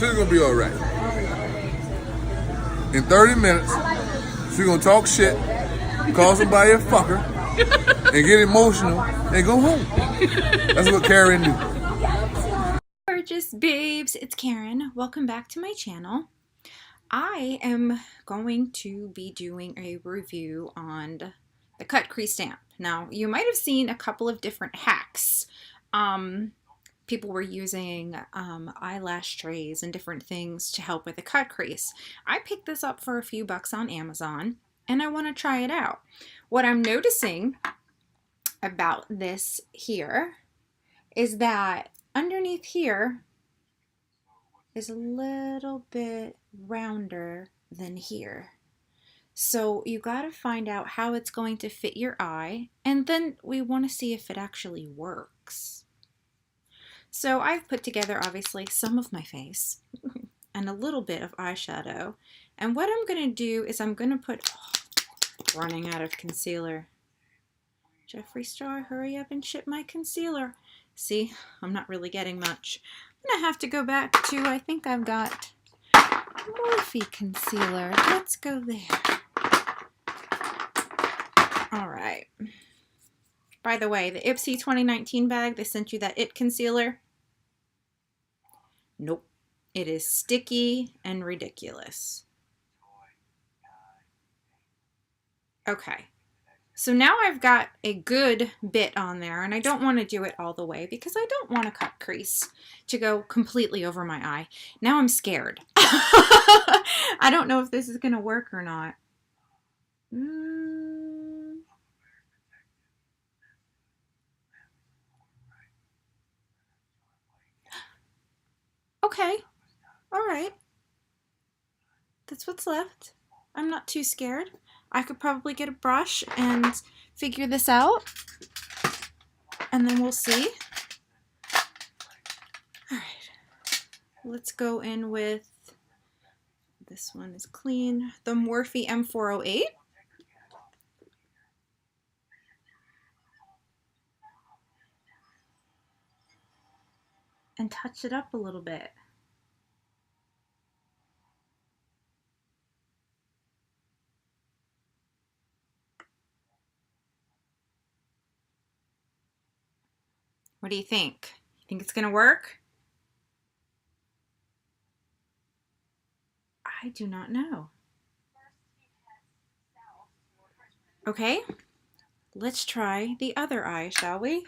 She's gonna be all right. In 30 minutes, she's gonna talk shit, call somebody a fucker, and get emotional and go home. That's what Karen do. Gorgeous babes, it's Karen. Welcome back to my channel. I am going to be doing a review on the cut crease stamp. Now, you might have seen a couple of different hacks. People were using eyelash trays and different things to help with the cut crease. I picked this up for a few bucks on Amazon and I want to try it out. What I'm noticing about this here is that underneath here is a little bit rounder than here. So you got to find out how it's going to fit your eye, and then we want to see if it actually works. So I've put together obviously some of my face and a little bit of eyeshadow, and what I'm going to do is I'm going to put, running out of concealer. Jeffree Star, hurry up and ship my concealer. See, I'm not really getting much. I'm going to have to go back to, I think I've got Morphe concealer. Let's go there. All right. By the way, the Ipsy 2019 bag, they sent you that It concealer. Nope. It is sticky and ridiculous. Okay. So now I've got a good bit on there, and I don't want to do it all the way because I don't want to cut crease to go completely over my eye. Now I'm scared. I don't know if this is going to work or not. Okay. All right. That's what's left. I'm not too scared. I could probably get a brush and figure this out, and then we'll see. All right, let's go in with, this one is clean, the Morphe M408. And touch it up a little bit. What do you think? You think it's gonna work? I do not know. Okay, let's try the other eye, shall we?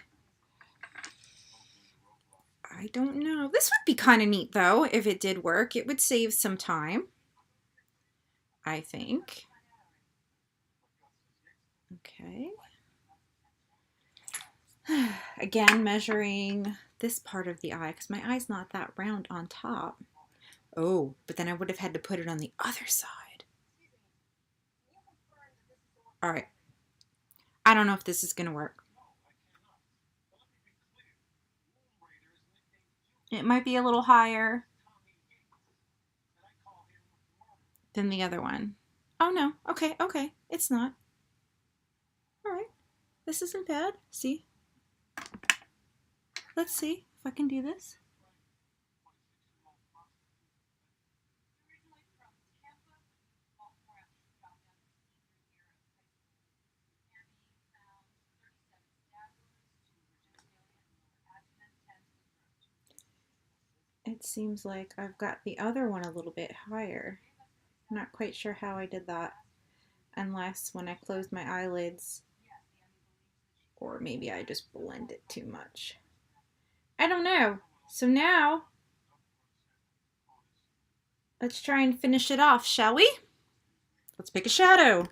I don't know. This would be kind of neat though, if it did work. It would save some time, I think. Okay. Again, measuring this part of the eye because my eye's not that round on top. Oh, but then I would have had to put it on the other side. All right. I don't know if this is going to work. It might be a little higher than the other one. Oh no. Okay, okay. It's not. All right. This isn't bad. See? Let's see if I can do this. It seems like I've got the other one a little bit higher. I'm not quite sure how I did that, unless when I closed my eyelids, or maybe I just blended too much. I don't know. So now, let's try and finish it off, shall we? Let's pick a shadow.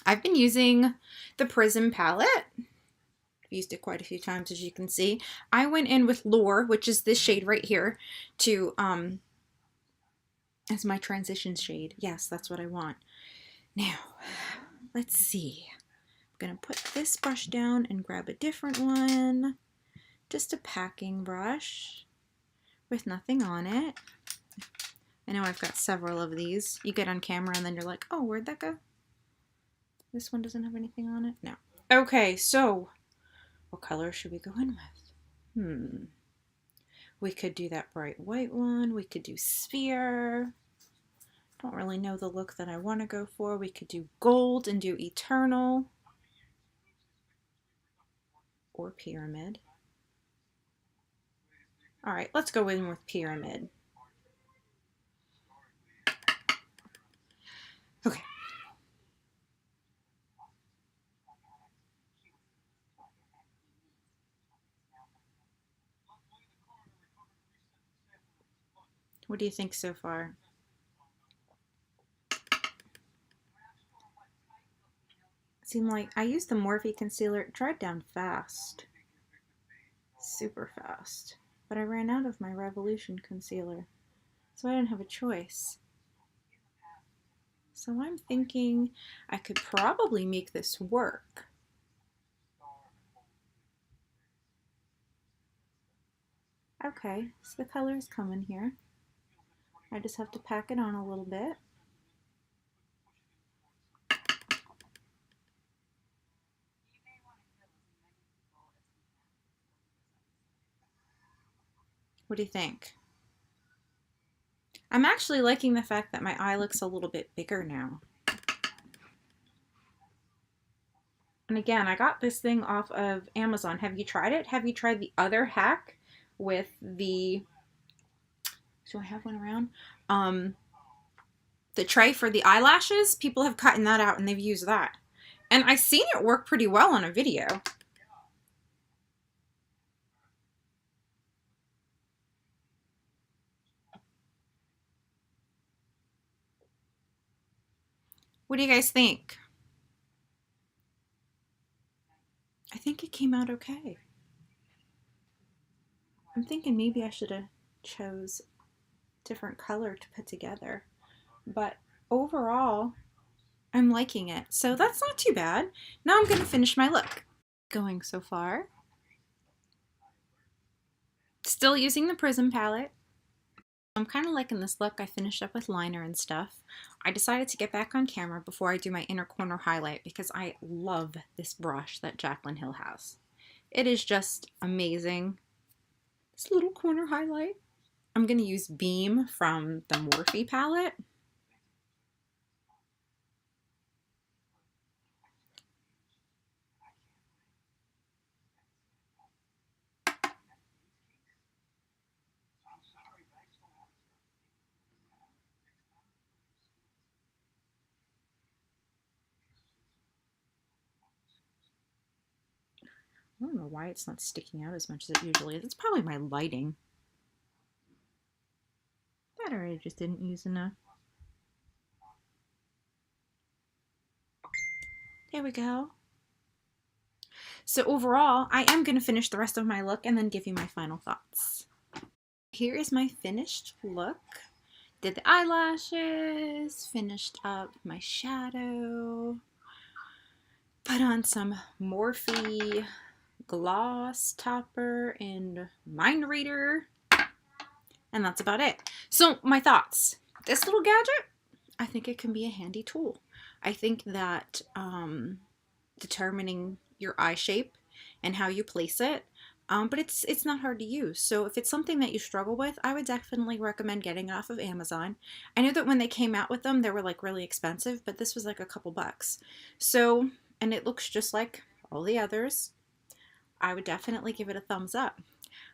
I've been using the Prism palette. I've used it quite a few times, as you can see. I went in with Lure, which is this shade right here, to, as my transition shade. Yes, that's what I want. Now, let's see. I'm gonna put this brush down and grab a different one. Just a packing brush with nothing on it. I know I've got several of these. You get on camera and then you're like, oh, where'd that go? This one doesn't have anything on it? No. Okay, so what color should we go in with? We could do that bright white one. We could do sphere. Don't really know the look that I want to go for. We could do gold and do eternal. Or pyramid. All right, let's go in with pyramid. Okay. What do you think so far? Seemed like I used the Morphe concealer. It dried down fast. Super fast. But I ran out of my Revolution concealer. So I didn't have a choice. So I'm thinking I could probably make this work. Okay, so the color is coming here. I just have to pack it on a little bit. What do you think? I'm actually liking the fact that my eye looks a little bit bigger now. And again, I got this thing off of Amazon. Have you tried it? Have you tried the other hack with the, do I have one around? The tray for the eyelashes? People have cut that out and they've used that. And I've seen it work pretty well on a video. What do you guys think? I think it came out okay. I'm thinking maybe I should have chose a different color to put together. But overall, I'm liking it. So that's not too bad. Now I'm going to finish my look. Going so far. Still using the Prism palette. I'm kind of liking this look. I finished up with liner and stuff. I decided to get back on camera before I do my inner corner highlight because I love this brush that Jaclyn Hill has. It is just amazing. This little corner highlight. I'm going to use Beam from the Morphe palette. I don't know why it's not sticking out as much as it usually is. It's probably my lighting. That or I just didn't use enough. There we go. So overall, I am going to finish the rest of my look and then give you my final thoughts. Here is my finished look. Did the eyelashes, finished up my shadow, put on some Morphe gloss topper and mind reader, and that's about it. So my thoughts. This little gadget, I think it can be a handy tool. I think that determining your eye shape and how you place it, but it's not hard to use. So if it's something that you struggle with, I would definitely recommend getting it off of Amazon. I know that when they came out with them, they were like really expensive, but this was like a couple bucks. So, and it looks just like all the others. I would definitely give it a thumbs up.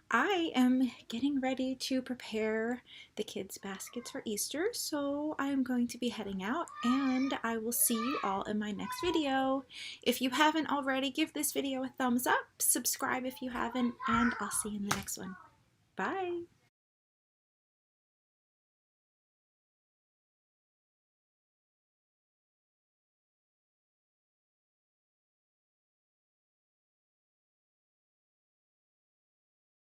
I am getting ready to prepare the kids' baskets for Easter, so I am going to be heading out, and I will see you all in my next video. If you haven't already, give this video a thumbs up, subscribe if you haven't, and I'll see you in the next one. Bye!